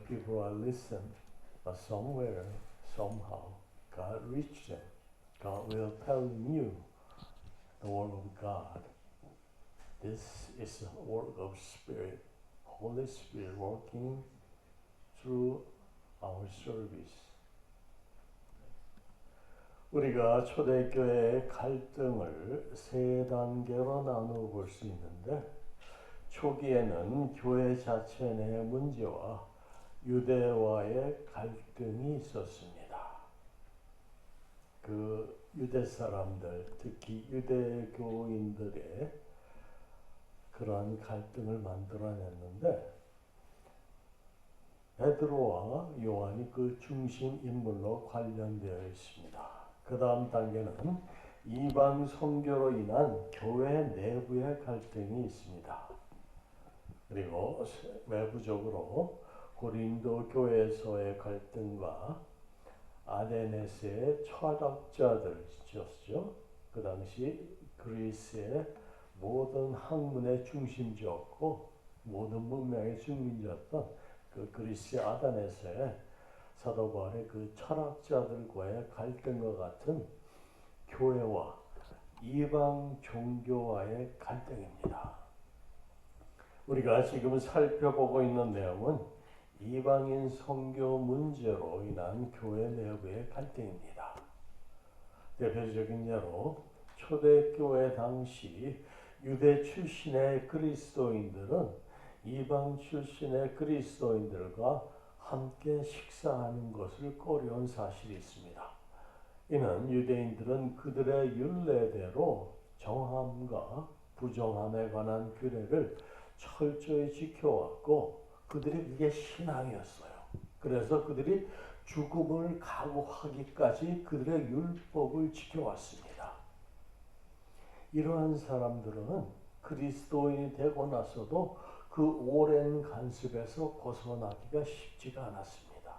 people are listening, but somewhere, somehow, God reached them. God will tell you the word of God. This is the work of Spirit, Holy Spirit working through our service. 우리가 초대교회의 갈등을 세 단계로 나누어 볼 수 있는데, 초기에는 교회 자체 내 문제와 유대와의 갈등이 있었습니다. 그 유대 사람들, 특히 유대교인들의 그러한 갈등을 만들어냈는데, 베드로와 요한이 그 중심 인물로 관련되어 있습니다. 그 다음 단계는 이방 선교로 인한 교회 내부의 갈등이 있습니다. 그리고 외부적으로 고린도 교회에서의 갈등과 아테네스의 철학자들이었죠. 그 당시 그리스의 모든 학문의 중심지였고 모든 문명의 중심지였던 그 그리스의 아테네스의 사도 바울의 그 철학자들과의 갈등과 같은 교회와 이방 종교와의 갈등입니다. 우리가 지금 살펴보고 있는 내용은 이방인 선교 문제로 인한 교회 내부의 갈등입니다. 대표적인 예로 초대교회 당시 유대 출신의 그리스도인들은 이방 출신의 그리스도인들과 함께 식사하는 것을 꺼려온 사실이 있습니다. 이는 유대인들은 그들의 율례대로 정함과 부정함에 관한 규례를 철저히 지켜왔고 그들이 그게 신앙이었어요. 그래서 그들이 죽음을 각오하기까지 그들의 율법을 지켜왔습니다. 이러한 사람들은 그리스도인이 되고 나서도 그 오랜 간섭에서 벗어나기가 쉽지가 않았습니다.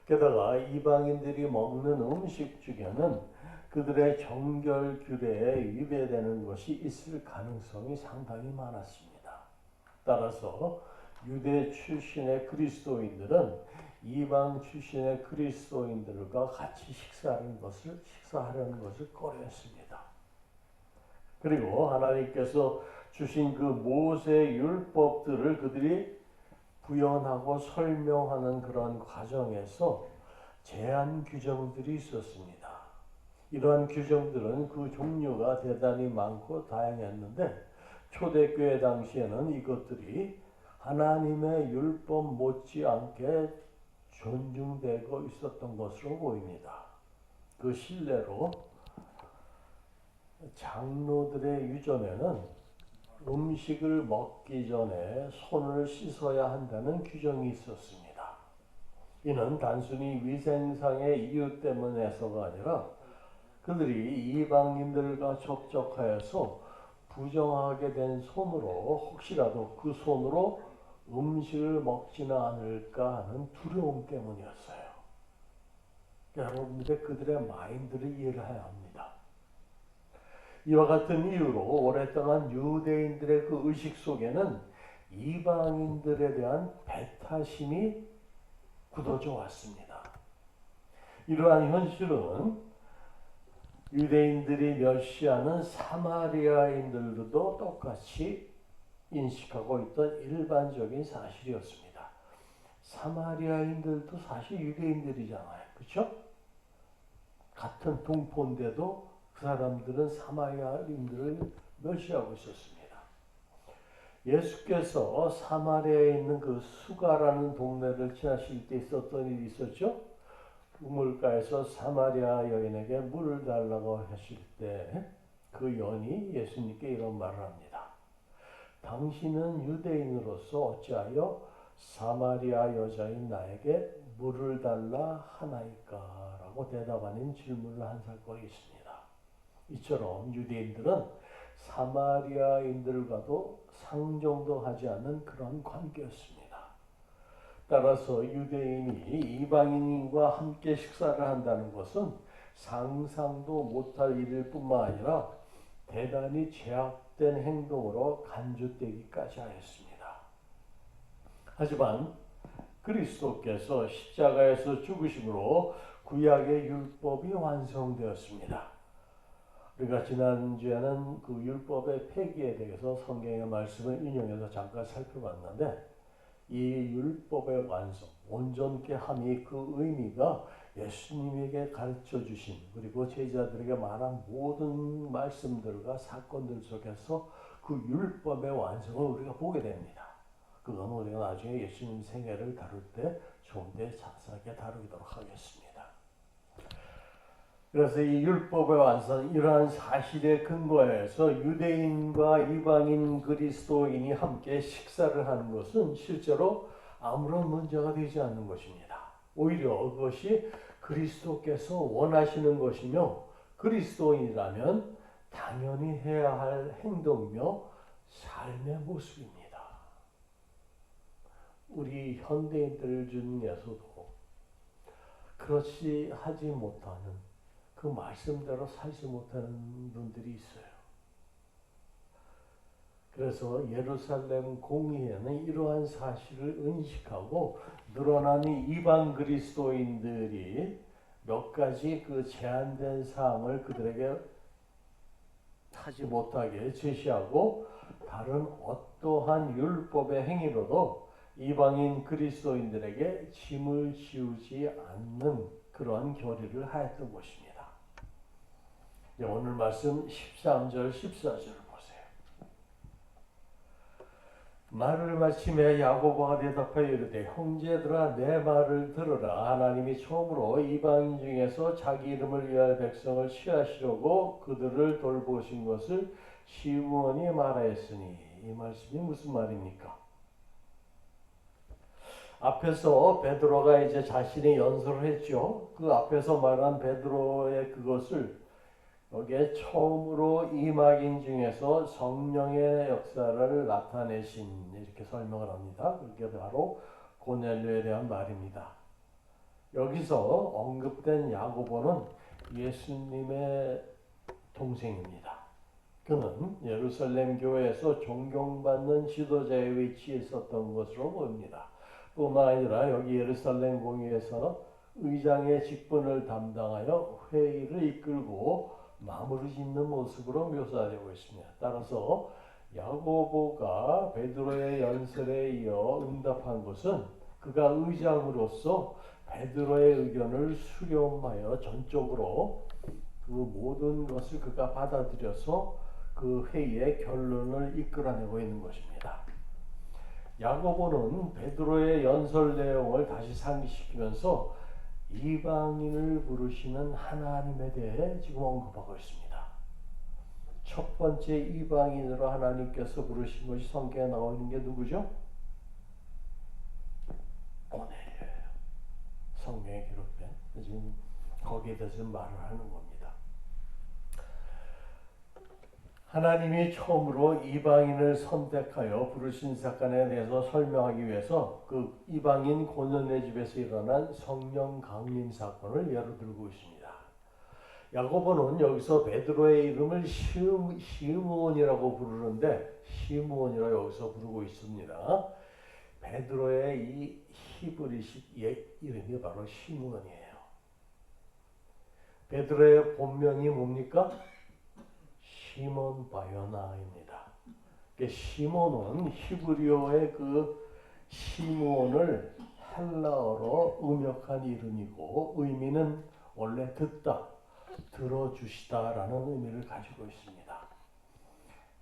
게다가 이방인들이 먹는 음식 중에는 그들의 정결 규례에 위배되는 것이 있을 가능성이 상당히 많았습니다. 따라서 유대 출신의 그리스도인들은 이방 출신의 그리스도인들과 같이 식사하려는 것을 꺼려했습니다. 그리고 하나님께서 주신 그 모세 율법들을 그들이 구현하고 설명하는 그런 과정에서 제한 규정들이 있었습니다. 이러한 규정들은 그 종류가 대단히 많고 다양했는데 초대교회 당시에는 이것들이 하나님의 율법 못지않게 존중되고 있었던 것으로 보입니다. 그 실례로 장로들의 유전에는 음식을 먹기 전에 손을 씻어야 한다는 규정이 있었습니다. 이는 단순히 위생상의 이유 때문에서가 아니라 그들이 이방인들과 접촉하여서 부정하게 된 손으로 혹시라도 그 손으로 음식을 먹지는 않을까 하는 두려움 때문이었어요. 여러분들 그들의 마인드를 이해를 해야 합니다. 이와 같은 이유로 오랫동안 유대인들의 그 의식 속에는 이방인들에 대한 배타심이 굳어져 왔습니다. 이러한 현실은 유대인들이 멸시하는 사마리아인들도 똑같이 인식하고 있던 일반적인 사실이었습니다. 사마리아인들도 사실 유대인들이잖아요. 그렇죠? 같은 동포인데도 그 사람들은 사마리아인들을 멸시하고 있었습니다. 예수께서 사마리아에 있는 그 수가라는 동네를 지나실 때 있었던 일이 있었죠. 우물가에서 사마리아 여인에게 물을 달라고 하실 때 그 여인이 예수님께 이런 말을 합니다. 당신은 유대인으로서 어찌하여 사마리아 여자인 나에게 물을 달라 하나이까? 라고 대답하는 질문을 한 사건이 있습니다. 이처럼 유대인들은 사마리아인들과도 상종도 하지 않는 그런 관계였습니다. 따라서 유대인이 이방인과 함께 식사를 한다는 것은 상상도 못할 일일 뿐만 아니라 대단히 제약된 행동으로 간주되기까지 하였습니다. 하지만 그리스도께서 십자가에서 죽으심으로 구약의 율법이 완성되었습니다. 우리가 지난주에는 그 율법의 폐기에 대해서 성경의 말씀을 인용해서 잠깐 살펴봤는데, 이 율법의 완성, 온전케 함이 그 의미가 예수님에게 가르쳐 주신, 그리고 제자들에게 말한 모든 말씀들과 사건들 속에서 그 율법의 완성을 우리가 보게 됩니다. 그건 우리가 나중에 예수님 생애를 다룰 때 좀 더 자세하게 다루도록 하겠습니다. 그래서 이 율법의 완성, 이러한 사실에 근거해서 유대인과 이방인 그리스도인이 함께 식사를 하는 것은 실제로 아무런 문제가 되지 않는 것입니다. 오히려 그것이 그리스도께서 원하시는 것이며, 그리스도인이라면 당연히 해야 할 행동이며 삶의 모습입니다. 우리 현대인들 중에서도 그렇지 하지 못하는, 그 말씀대로 살지 못하는 분들이 있어요. 그래서 예루살렘 공의회는 이러한 사실을 인식하고 늘어나는 이방 그리스도인들이 몇 가지 그 제한된 사항을 그들에게 하지 못하게 제시하고, 다른 어떠한 율법의 행위로도 이방인 그리스도인들에게 짐을 지우지 않는 그러한 결의를 하였던 것입니다. 오늘 말씀 13절 14절을 보세요. 말을 마침에 야고보가 대답하여 이르되, 형제들아 내 말을 들으라. 하나님이 처음으로 이방인 중에서 자기 이름을 위하여 백성을 취하시려고 그들을 돌보신 것을 시므온이 말하였으니. 이 말씀이 무슨 말입니까? 앞에서 베드로가 이제 자신의 연설을 했죠. 그 앞에서 말한 베드로의 그것을 여기에 처음으로 이방인 중에서 성령의 역사를 나타내신, 이렇게 설명을 합니다. 그게 바로 고넬료에 대한 말입니다. 여기서 언급된 야고보는 예수님의 동생입니다. 그는 예루살렘 교회에서 존경받는 지도자의 위치에 있었던 것으로 보입니다. 뿐만 아니라 여기 예루살렘 공의회에서 의장의 직분을 담당하여 회의를 이끌고 마무리 짓는 모습으로 묘사되고 있습니다. 따라서 야고보가 베드로의 연설에 이어 응답한 것은 그가 의장으로서 베드로의 의견을 수렴하여 전적으로 그 모든 것을 그가 받아들여서 그 회의의 결론을 이끌어내고 있는 것입니다. 야고보는 베드로의 연설 내용을 다시 상기시키면서 이방인을 부르시는 하나님에 대해 지금 언급하고 있습니다. 첫 번째 이방인으로 하나님께서 부르신 것이 성경에 나와 있는 게 누구죠? 고넬료예요. 성경에 기록된, 지금 거기에 대해서 말을 하는 겁니다. 하나님이 처음으로 이방인을 선택하여 부르신 사건에 대해서 설명하기 위해서 그 이방인 고넬료 집에서 일어난 성령 강림 사건을 예로 들고 있습니다. 야고보는 여기서 베드로의 이름을 시므온이라고 부르는데, 시므온이라고 여기서 부르고 있습니다. 베드로의 이 히브리식 이름이 바로 시므온이에요. 베드로의 본명이 뭡니까? 시몬 바요나입니다. 시몬은 히브리어의 그 시므온을 헬라어로 음역한 이름이고, 의미는 원래 듣다, 들어주시다라는 의미를 가지고 있습니다.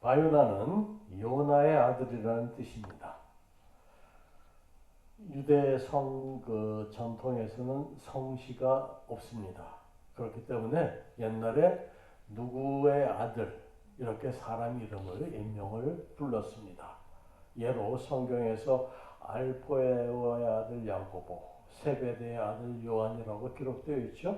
바요나는 요나의 아들이라는 뜻입니다. 유대 그 전통에서는 성씨가 없습니다. 그렇기 때문에 옛날에 누구의 아들, 이렇게 사람 이름을 인명을 불렀습니다. 예로 성경에서 알포의 아들 야고보, 세베대의 아들 요한이라고 기록되어 있죠.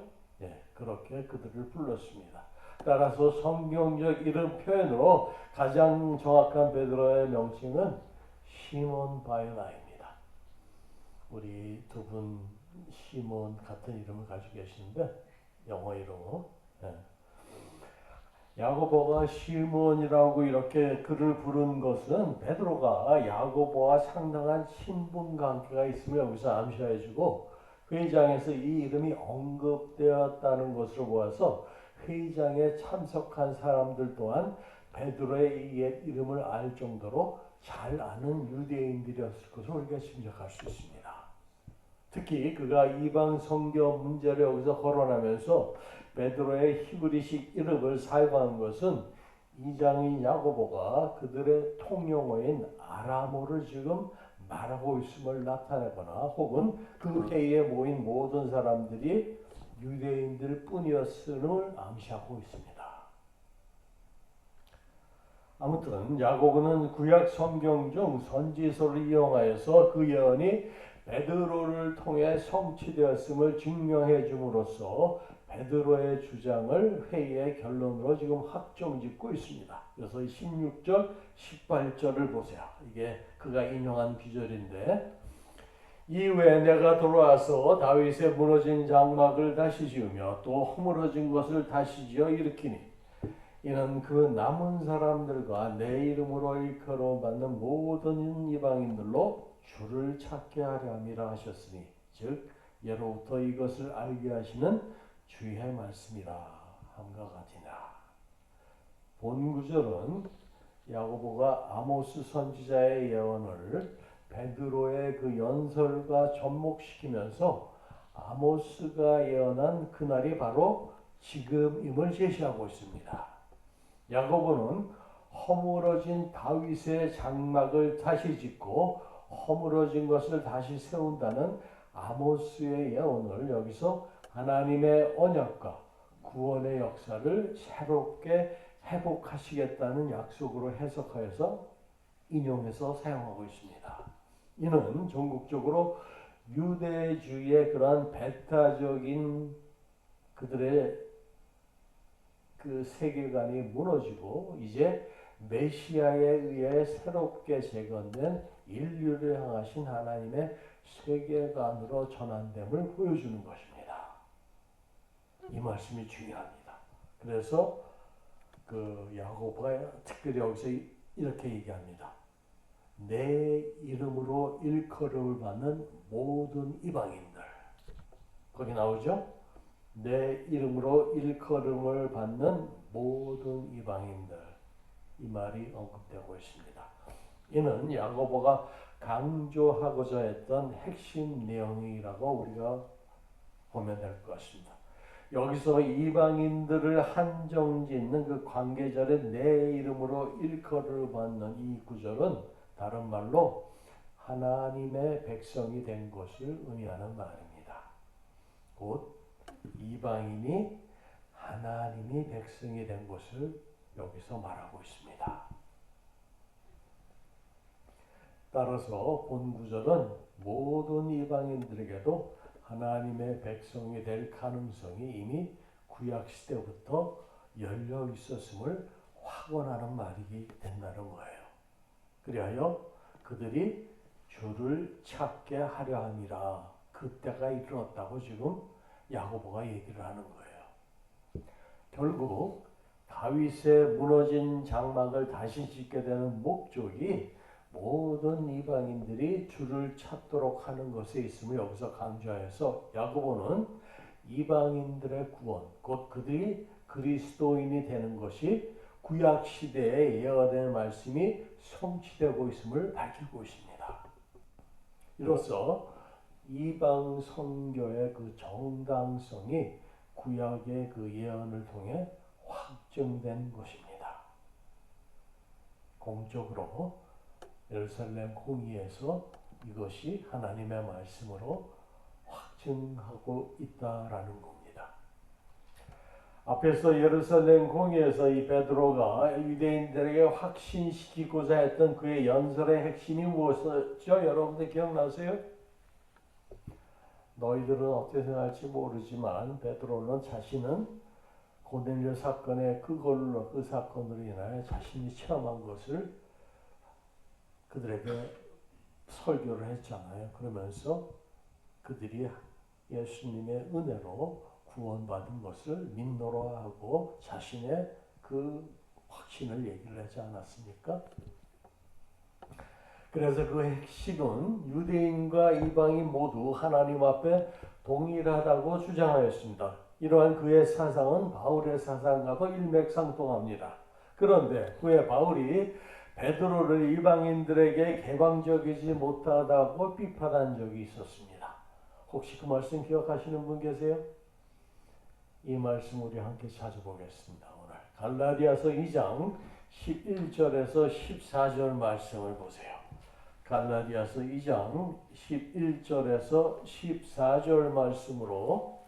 그렇게 그들을 불렀습니다. 따라서 성경적 이름 표현으로 가장 정확한 베드로의 명칭은 시몬 바요나입니다. 우리 두 분 시몬 같은 이름을 가지고 계시는데, 영어 이름으로. 야고보가 시몬이라고 이렇게 그를 부른 것은 베드로가 야고보와 상당한 친분 관계가 있음을 여기서 암시해주고 회의장에서 이 이름이 언급되었다는 것으로 보아서 회의장에 참석한 사람들 또한 베드로의 이 옛 이름을 알 정도로 잘 아는 유대인들이었을 것으로 우리가 짐작할 수 있습니다. 특히 그가 이방 성교 문제를 여기서 거론하면서 베드로의 히브리식 이름을 사용한 것은 이장인 야고보가 그들의 통용어인 아람어를 지금 말하고 있음을 나타내거나 혹은 그 회의에 모인 모든 사람들이 유대인들 뿐이었음을 암시하고 있습니다. 아무튼 야고보는 구약 성경 중 선지서를 이용하여서 그 예언이 베드로를 통해 성취되었음을 증명해 줌으로써 베드로의 주장을 회의의 결론으로 지금 확정짓고 있습니다. 그래서 16절, 18절을 보세요. 이게 그가 인용한 비절인데 이후에 내가 돌아와서 다윗의 무너진 장막을 다시 지으며 또 허물어진 것을 다시 지어 일으키니 이는 그 남은 사람들과 내 이름으로 일컬어 받는 모든 이방인들로 주를 찾게 하려 함이라 하셨으니 즉 예로부터 이것을 알게 하시는 주의 말씀이라 함과 같으니라. 본 구절은 야고보가 아모스 선지자의 예언을 베드로의 그 연설과 접목시키면서 아모스가 예언한 그날이 바로 지금임을 제시하고 있습니다. 야고보는 허물어진 다윗의 장막을 다시 짓고 허물어진 것을 다시 세운다는 아모스의 예언을 여기서 하나님의 언약과 구원의 역사를 새롭게 회복하시겠다는 약속으로 해석하여서 인용해서 사용하고 있습니다. 이는 전국적으로 유대주의의 그러한 배타적인 그들의 그 세계관이 무너지고 이제 메시아에 의해 새롭게 재건된 인류를 향하신 하나님의 세계관으로 전환됨을 보여주는 것입니다. 이 말씀이 중요합니다. 그래서 그 야고보가 특별히 여기서 이렇게 얘기합니다. 내 이름으로 일컬음을 받는 모든 이방인들. 거기 나오죠? 내 이름으로 일컬음을 받는 모든 이방인들. 이 말이 언급되고 있습니다. 이는 야고보가 강조하고자 했던 핵심 내용이라고 우리가 보면 될 것 같습니다. 여기서 이방인들을 한정짓는 그 관계절에 내 이름으로 일컬을 받는 이 구절은 다른 말로 하나님의 백성이 된 것을 의미하는 말입니다. 곧 이방인이 하나님이 백성이 된 것을 여기서 말하고 있습니다. 따라서 본 구절은 모든 이방인들에게도 하나님의 백성이 될 가능성이 이미 구약 시대부터 열려 있었음을 확언하는 말이 된다는 거예요. 그리하여 그들이 주를 찾게 하려 함이라 그때가 이르렀다고 지금 야고보가 얘기를 하는 거예요. 결국 다윗의 무너진 장막을 다시 짓게 되는 목적이 모든 이방인들이 주를 찾도록 하는 것에 있음을 여기서 강조해서 야고보는 이방인들의 구원, 곧 그들이 그리스도인이 되는 것이 구약 시대에 예언된 말씀이 성취되고 있음을 밝히고 있습니다. 이로써 이방 선교의 그 정당성이 구약의 그 예언을 통해 확정된 것입니다. 공적으로 예루살렘 공의에서 이것이 하나님의 말씀으로 확증하고 있다라는 겁니다. 앞에서 예루살렘 공의에서 이 베드로가 유대인들에게 확신시키고자 했던 그의 연설의 핵심이 무엇이었죠? 여러분들 기억나세요? 너희들은 어떻게 생각할지 모르지만 베드로는 자신은 고넬료 사건의 그 사건으로 인하여 자신이 체험한 것을 그들에게 설교를 했잖아요. 그러면서 그들이 예수님의 은혜로 구원받은 것을 민노로 하고 자신의 그 확신을 얘기를 하지 않았습니까? 그래서 그 핵심은 유대인과 이방인 모두 하나님 앞에 동일하다고 주장하였습니다. 이러한 그의 사상은 바울의 사상과도 일맥상통합니다. 그런데 후에 바울이 베드로를 이방인들에게 개방적이지 못하다고 비판한 적이 있었습니다. 혹시 그 말씀 기억하시는 분 계세요? 이 말씀 우리 함께 찾아보겠습니다. 오늘 갈라디아서 2장 11절에서 14절 말씀을 보세요. 갈라디아서 2장 11절에서 14절 말씀으로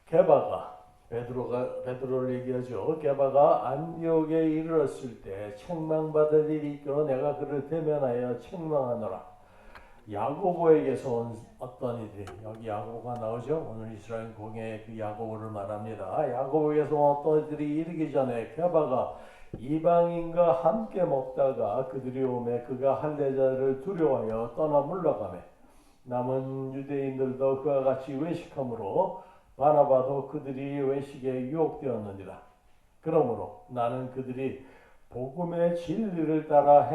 게바가 베드로를 얘기하죠. 게바가 안디옥에 이르렀을 때 책망받을 일이 있기로 내가 그를 대면하여 책망하노라. 야고보에게서 온 어떤 이들이, 여기 야고보가 나오죠. 오늘 이스라엘 공예의 그 야고보를 말합니다. 야고보에게서 온 어떤 이들이 이르기 전에 게바가 이방인과 함께 먹다가 그들이 오매 그가 할례자를 두려워하여 떠나 물러가매 남은 유대인들도 그와 같이 외식함으로 바나바도 그들이 외식에 유혹되었느니라. 그러므로 나는 그들이 복음의 진리를 따라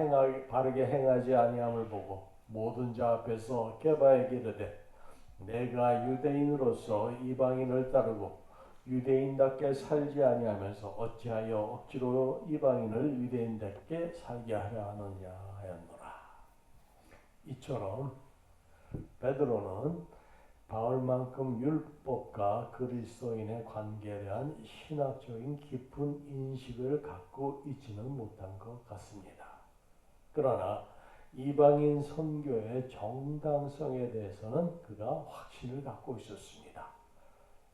바르게 행하지 아니함을 보고 모든 자 앞에서 게바에게 이르되 내가 유대인으로서 이방인을 따르고 유대인답게 살지 아니하면서 어찌하여 억지로 이방인을 유대인답게 살게 하려 하느냐 하였노라. 이처럼 베드로는 바울만큼 율법과 그리스도인의 관계에 대한 신학적인 깊은 인식을 갖고 있지는 못한 것 같습니다. 그러나 이방인 선교의 정당성에 대해서는 그가 확신을 갖고 있었습니다.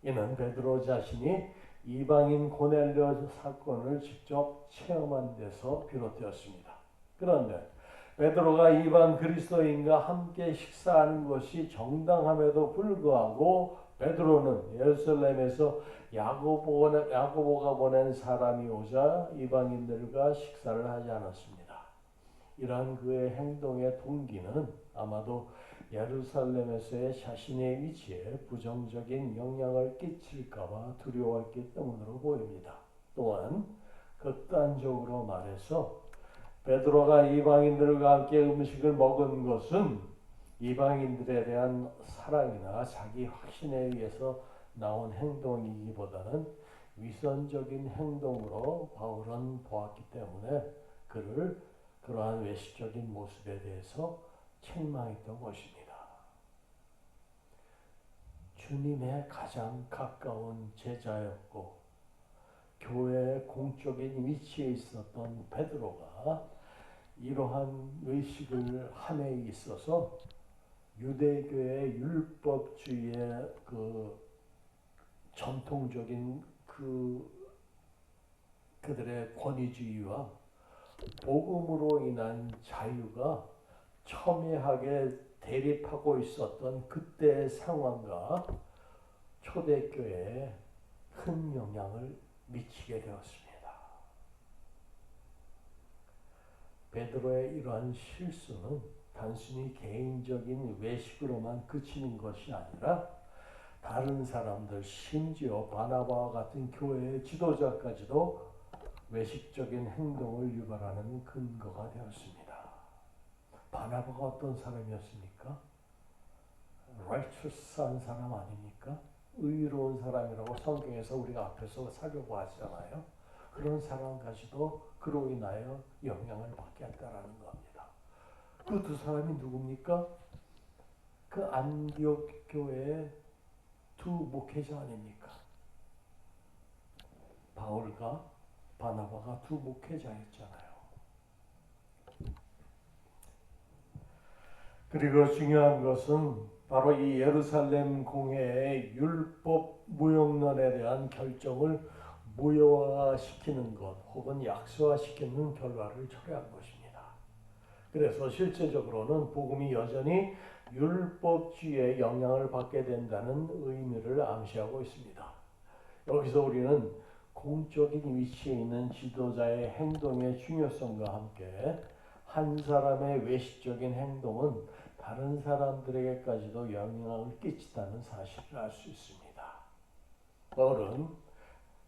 이는 베드로 자신이 이방인 고넬료 사건을 직접 체험한 데서 비롯되었습니다. 그런데 베드로가 이방 그리스도인과 함께 식사하는 것이 정당함에도 불구하고 베드로는 예루살렘에서 야고보가 보낸 사람이 오자 이방인들과 식사를 하지 않았습니다. 이러한 그의 행동의 동기는 아마도 예루살렘에서의 자신의 위치에 부정적인 영향을 끼칠까봐 두려워했기 때문으로 보입니다. 또한 극단적으로 말해서 베드로가 이방인들과 함께 음식을 먹은 것은 이방인들에 대한 사랑이나 자기 확신에 의해서 나온 행동이기보다는 위선적인 행동으로 바울은 보았기 때문에 그를 그러한 외식적인 모습에 대해서 책망했던 것입니다. 주님의 가장 가까운 제자였고 교회의 공적인 위치에 있었던 베드로가 이러한 외식을 함에 있어서 유대교의 율법주의의 그 전통적인 그들의 권위주의와 복음으로 인한 자유가 첨예하게 대립하고 있었던 그때의 상황과 초대교회에 큰 영향을 미치게 되었습니다. 베드로의 이러한 실수는 단순히 개인적인 외식으로만 그치는 것이 아니라 다른 사람들, 심지어 바나바와 같은 교회의 지도자까지도 외식적인 행동을 유발하는 근거가 되었습니다. 바나바가 어떤 사람이었습니까? righteous한 사람 아닙니까? 의로운 사람이라고 성경에서 우리가 앞에서 살펴보았잖아요. 그런 사람까지도 그로 인하여 영향을 받게 했다라는 겁니다. 그 두 사람이 누굽니까? 그 안디옥 교회의 두 목회자 아닙니까? 바울과 바나바가 두 목회자였잖아요. 그리고 중요한 것은 바로 이 예루살렘 공회의 율법 무용론에 대한 결정을 무효화시키는 것 혹은 약소화시키는 결과를 초래한 것입니다. 그래서 실제적으로는 복음이 여전히 율법주의의 영향을 받게 된다는 의미를 암시하고 있습니다. 여기서 우리는 공적인 위치에 있는 지도자의 행동의 중요성과 함께 한 사람의 외식적인 행동은 다른 사람들에게까지도 영향을 끼친다는 사실을 알 수 있습니다. 바울은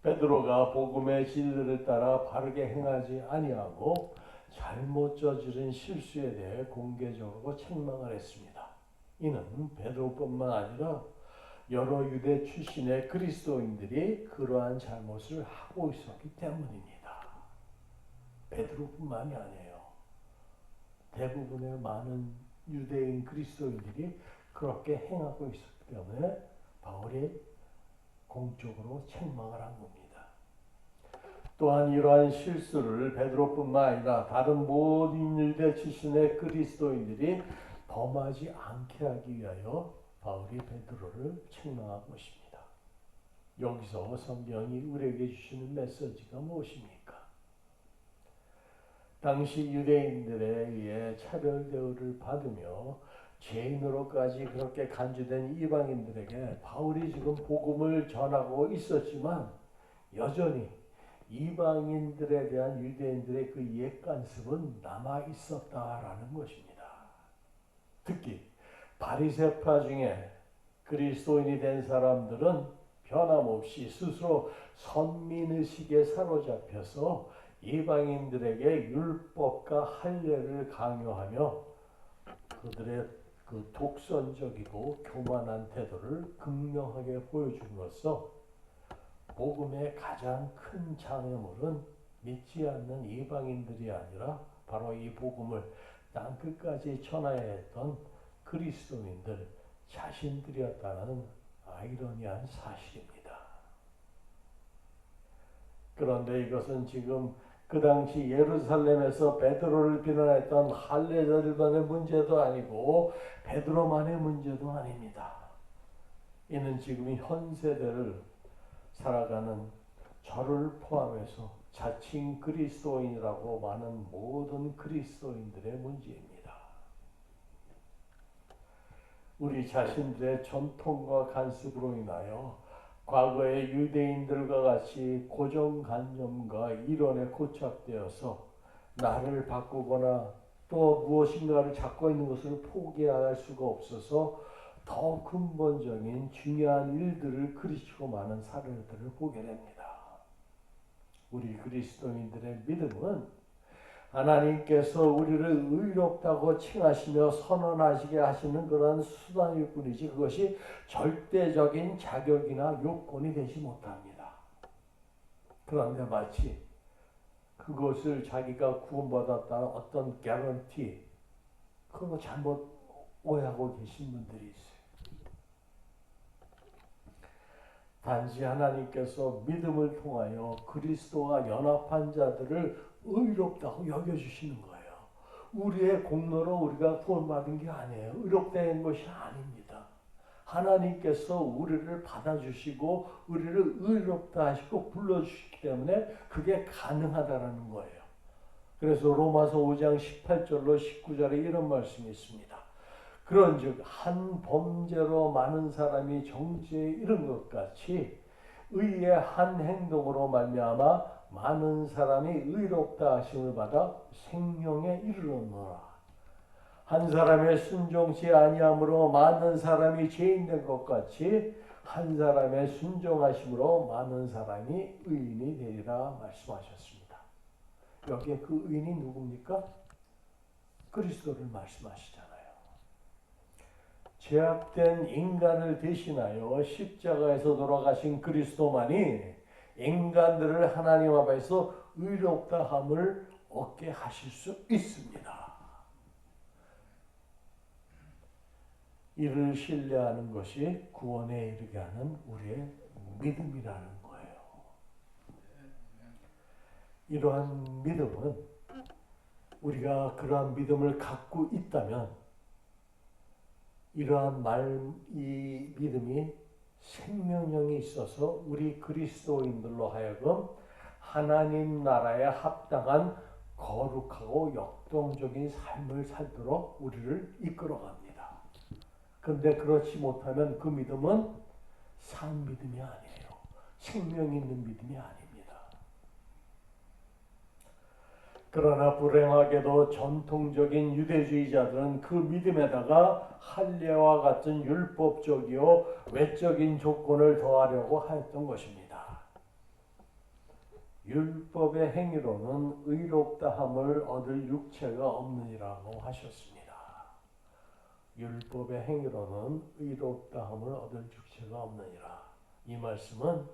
베드로가 복음의 진리를 따라 바르게 행하지 아니하고 잘못 저지른 실수에 대해 공개적으로 책망을 했습니다. 이는 베드로뿐만 아니라 여러 유대 출신의 그리스도인들이 그러한 잘못을 하고 있었기 때문입니다. 베드로뿐만이 아니에요. 대부분의 많은 유대인 그리스도인들이 그렇게 행하고 있었기 때문에 바울이 공적으로 책망을 한 겁니다. 또한 이러한 실수를 베드로뿐만 아니라 다른 모든 유대 출신의 그리스도인들이 범하지 않게 하기 위하여 바울이 베드로를 책망하고 있습니다. 여기서 성경이 우리에게 주시는 메시지가 무엇입니까? 당시 유대인들에 의해 차별 대우를 받으며 죄인으로까지 그렇게 간주된 이방인들에게 바울이 지금 복음을 전하고 있었지만 여전히 이방인들에 대한 유대인들의 그 옛간습은 남아 있었다라는 것입니다. 특히 바리새파 중에 그리스도인이 된 사람들은 변함없이 스스로 선민의식에 사로잡혀서 이방인들에게 율법과 할례를 강요하며 그들의 그 독선적이고 교만한 태도를 극명하게 보여줌으로써 복음의 가장 큰 장애물은 믿지 않는 이방인들이 아니라 바로 이 복음을 땅끝까지 전하야 했던 그리스도인들 자신들이었다는 아이러니한 사실입니다. 그런데 이것은 지금 그 당시 예루살렘에서 베드로를 비난했던 할례자들만의 문제도 아니고 베드로만의 문제도 아닙니다. 이는 지금 현 세대를 살아가는 저를 포함해서 자칭 그리스도인이라고 많은 모든 그리스도인들의 문제입니다. 우리 자신들의 전통과 간습으로 인하여 과거의 유대인들과 같이 고정관념과 이론에 고착되어서 나를 바꾸거나 또 무엇인가를 잡고 있는 것을 포기할 수가 없어서 더 근본적인 중요한 일들을 그르치고 마는 사례들을 보게 됩니다. 우리 그리스도인들의 믿음은 하나님께서 우리를 의롭다고 칭하시며 선언하시게 하시는 그런 수단일 뿐이지 그것이 절대적인 자격이나 요건이 되지 못합니다. 그런데 마치 그것을 자기가 구원받았다는 어떤 개런티 그거 잘못 오해하고 계신 분들이 있어요. 단지 하나님께서 믿음을 통하여 그리스도와 연합한 자들을 의롭다고 여겨주시는 거예요. 우리의 공로로 우리가 구원받은 게 아니에요. 의롭다는 것이 아닙니다. 하나님께서 우리를 받아주시고 우리를 의롭다 하시고 불러주시기 때문에 그게 가능하다는 거예요. 그래서 로마서 5장 18절로 19절에 이런 말씀이 있습니다. 그런즉 한 범죄로 많은 사람이 정죄에 이른 것 같이 의의 한 행동으로 말미암아 많은 사람이 의롭다 하심을 받아 생명에 이르렀노라. 한 사람의 순종치 아니함으로 많은 사람이 죄인된 것 같이 한 사람의 순종하심으로 많은 사람이 의인이 되리라 말씀하셨습니다. 여기에 그 의인이 누굽니까? 그리스도를 말씀하시잖아요. 죄악된 인간을 대신하여 십자가에서 돌아가신 그리스도만이 인간들을 하나님 앞에서 의롭다함을 얻게 하실 수 있습니다. 이를 신뢰하는 것이 구원에 이르게 하는 우리의 믿음이라는 거예요. 이러한 믿음은 우리가 그러한 믿음을 갖고 있다면 이러한 이 믿음이 생명력이 있어서 우리 그리스도인들로 하여금 하나님 나라에 합당한 거룩하고 역동적인 삶을 살도록 우리를 이끌어갑니다. 그런데 그렇지 못하면 그 믿음은 산 믿음이 아니에요. 생명 있는 믿음이 아닙니다. 그러나 불행하게도 전통적인 유대주의자들은 그 믿음에다가 할례와 같은 율법적이요 외적인 조건을 더하려고 하였던 것입니다. 율법의 행위로는 의롭다함을 얻을 육체가 없느니라고 하셨습니다. 율법의 행위로는 의롭다함을 얻을 육체가 없느니라. 이 말씀은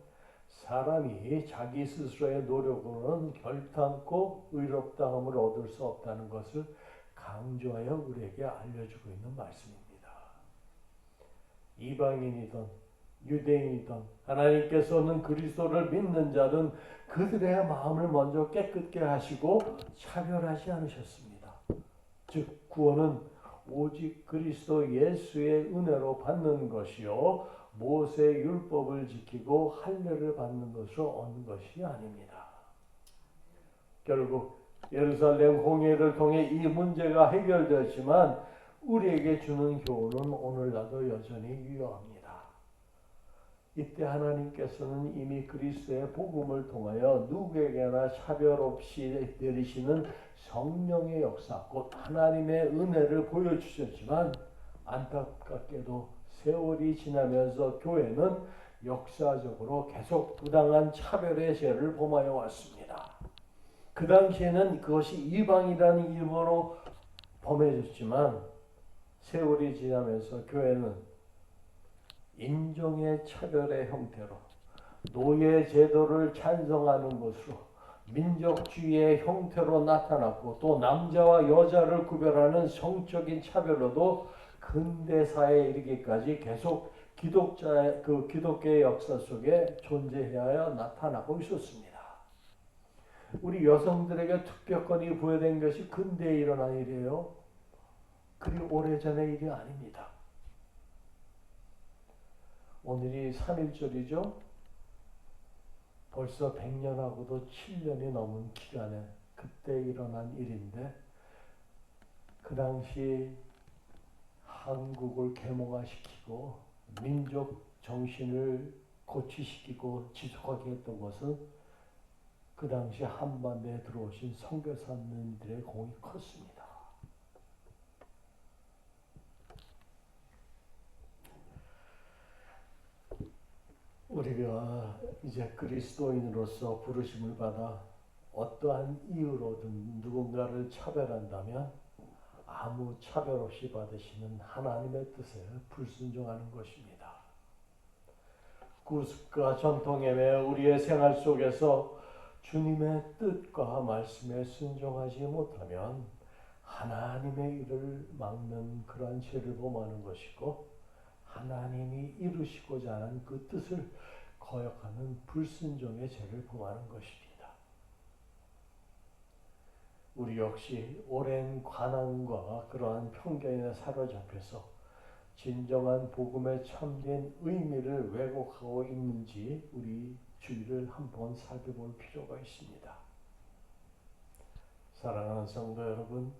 사람이 자기 스스로의 노력으로는 결단코 의롭다함을 얻을 수 없다는 것을 강조하여 우리에게 알려주고 있는 말씀입니다. 이방인이든 유대인이든 하나님께서는 그리스도를 믿는 자든 그들의 마음을 먼저 깨끗게 하시고 차별하지 않으셨습니다. 즉 구원은 오직 그리스도 예수의 은혜로 받는 것이요 모세의 율법을 지키고 할례를 받는 것으로 얻는 것이 아닙니다. 결국 예루살렘 홍해를 통해 이 문제가 해결되었지만 우리에게 주는 교훈은 오늘날도 여전히 유효합니다. 이때 하나님께서는 이미 그리스도의 복음을 통하여 누구에게나 차별 없이 내리시는 성령의 역사, 곧 하나님의 은혜를 보여주셨지만 안타깝게도 세월이 지나면서 교회는 역사적으로 계속 부당한 차별의 죄를 범하여 왔습니다. 그 당시에는 그것이 이방이라는 이름으로 범해졌지만 세월이 지나면서 교회는 인종의 차별의 형태로 노예 제도를 찬성하는 것으로 민족주의의 형태로 나타났고 또 남자와 여자를 구별하는 성적인 차별로도 근대사에 이르기까지 계속 기독교의 역사 속에 존재하여 나타나고 있었습니다. 우리 여성들에게 특별권이 부여된 것이 근대에 일어난 일이에요. 그리 오래전의 일이 아닙니다. 오늘이 3.1절이죠. 벌써 100년하고도 7년이 넘은 기간에 그때 일어난 일인데 그 당시 한국을 계몽화시키고 민족 정신을 고취시키고 지속하게 했던 것은 그 당시 한반도에 들어오신 선교사님들의 공이 컸습니다. 우리가 이제 그리스도인으로서 부르심을 받아 어떠한 이유로든 누군가를 차별한다면 아무 차별 없이 받으시는 하나님의 뜻에 불순종하는 것입니다. 구습과 전통에 매여 우리의 생활 속에서 주님의 뜻과 말씀에 순종하지 못하면 하나님의 일을 막는 그러한 죄를 범하는 것이고 하나님이 이루시고자 하는 그 뜻을 거역하는 불순종의 죄를 범하는 것입니다. 우리 역시 오랜 관항과 그러한 편견에 사로잡혀서 진정한 복음의 참된 의미를 왜곡하고 있는지 우리 주의를 한번 살펴볼 필요가 있습니다. 사랑하는 성도 여러분,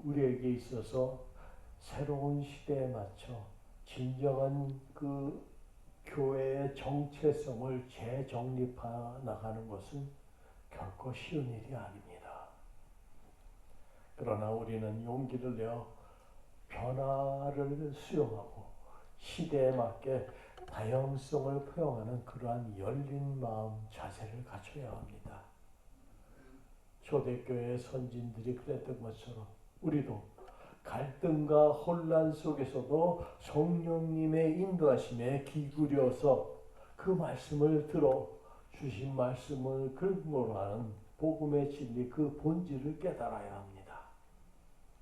우리에게 있어서 새로운 시대에 맞춰 진정한 그 교회의 정체성을 재정립해 나가는 것은 결코 쉬운 일이 아닙니다. 그러나 우리는 용기를 내어 변화를 수용하고 시대에 맞게 다양성을 포용하는 그러한 열린 마음 자세를 갖춰야 합니다. 초대교회의 선진들이 그랬던 것처럼 우리도 갈등과 혼란 속에서도 성령님의 인도하심에 기울여서 그 말씀을 들어 주신 말씀을 근거로 하는 복음의 진리 그 본질을 깨달아야 합니다.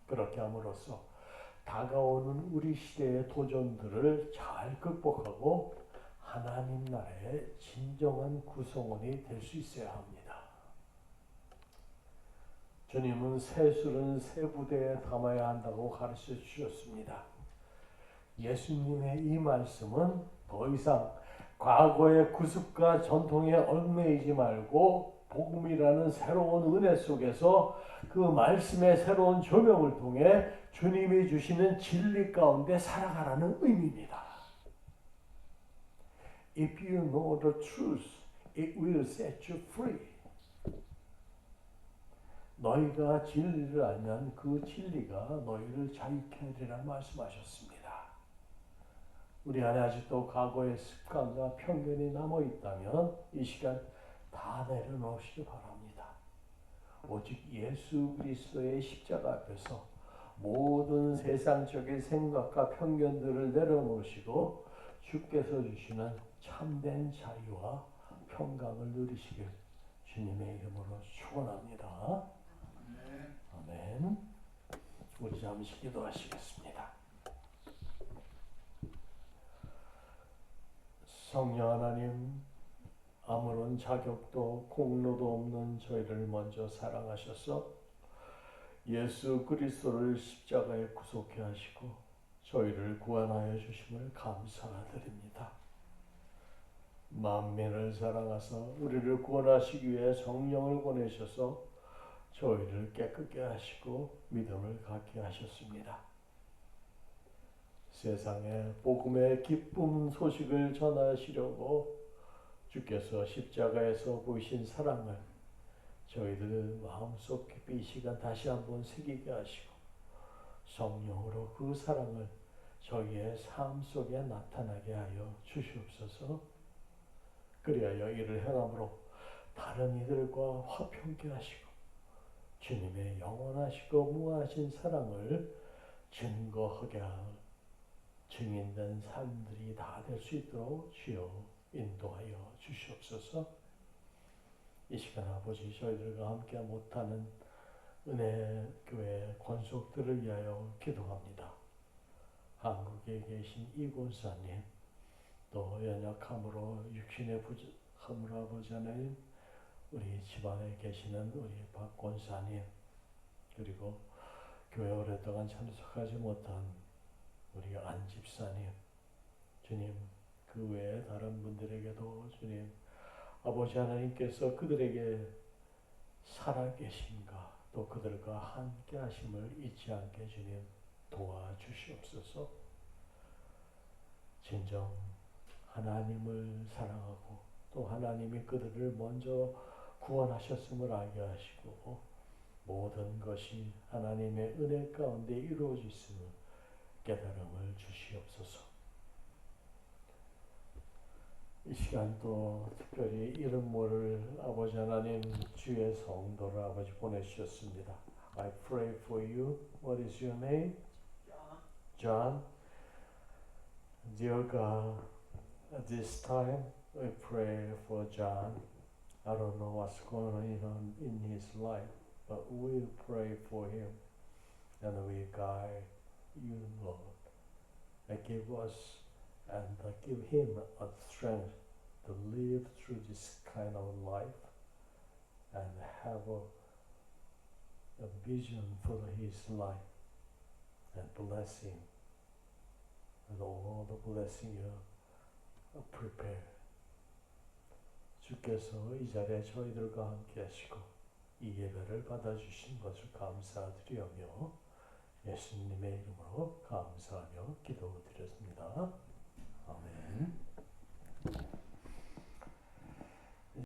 그렇게 함으로써 다가오는 우리 시대의 도전들을 잘 극복하고 하나님 나라의 진정한 구성원이 될 수 있어야 합니다. 주님은 새술은 새 부대에 담아야 한다고 가르쳐 주셨습니다. 예수님의 이 말씀은 더 이상 과거의 구습과 전통에 얽매이지 말고 복음이라는 새로운 은혜 속에서 그 말씀의 새로운 조명을 통해 주님이 주시는 진리 가운데 살아가라는 의미입니다. If you know the truth, it will set you free. 너희가 진리를 알면 그 진리가 너희를 자유케 하리라 말씀하셨습니다. 우리 안에 아직도 과거의 습관과 편견이 남아 있다면 이 시간 다 내려놓으시기 바랍니다. 오직 예수 그리스도의 십자가 앞에서 모든 세상적인 생각과 편견들을 내려놓으시고 주께서 주시는 참된 자유와 평강을 누리시길 주님의 이름으로 축원합니다. 아멘. 우리 잠시 기도하시겠습니다. 성령 하나님, 아무런 자격도 공로도 없는 저희를 먼저 사랑하셔서 예수 그리스도를 십자가에 구속해 하시고 저희를 구원하여 주심을 감사드립니다. 만민을 사랑하사 우리를 구원하시기 위해 성령을 보내셔서 저희를 깨끗게 하시고 믿음을 갖게 하셨습니다. 세상에 복음의 기쁨 소식을 전하시려고 주께서 십자가에서 보이신 사랑을 저희들 마음속 깊이 이 시간 다시 한번 새기게 하시고 성령으로 그 사랑을 저희의 삶 속에 나타나게 하여 주시옵소서. 그리하여 이를 행함으로 다른 이들과 화평케 하시고 주님의 영원하시고 무하신 사랑을 증거하게 할 증인된 삶들이 다 될 수 있도록 주여 인도하여 주시옵소서. 이 시간 아버지 저희들과 함께 못하는 은혜교회 권속들을 위하여 기도합니다. 한국에 계신 이권사님, 또 연약함으로 육신의 부족함으로 아버지 하나님, 우리 집안에 계시는 우리 박 권사님, 그리고 교회 오랫동안 참석하지 못한 우리 안 집사님, 주님 그 외에 다른 분들에게도 주님 아버지 하나님께서 그들에게 살아계신가 또 그들과 함께 하심을 잊지 않게 주님 도와주시옵소서. 진정 하나님을 사랑하고 또 하나님이 그들을 먼저 구원하셨음을 알게 하시고 모든 것이 하나님의 은혜 가운데 이루어졌음을 깨달음을 주시옵소서. 이 시간 또 특별히 이름 모를 아버지 하나님 주의 성도를 아버지 보내주셨습니다. I pray for you. What is your name? John. Dear God, at this time we pray for John. I don't know what's going on in his life, but we pray for him and we guide you, Lord. And give us and give him a strength to live through this kind of life and have a vision for his life and bless him and all the blessing you prepare. 주께서 이 자리에 저희들과 함께 하시고 이 예배를 받아주신 것을 감사드리며 예수님의 이름으로 감사하며 기도드렸습니다.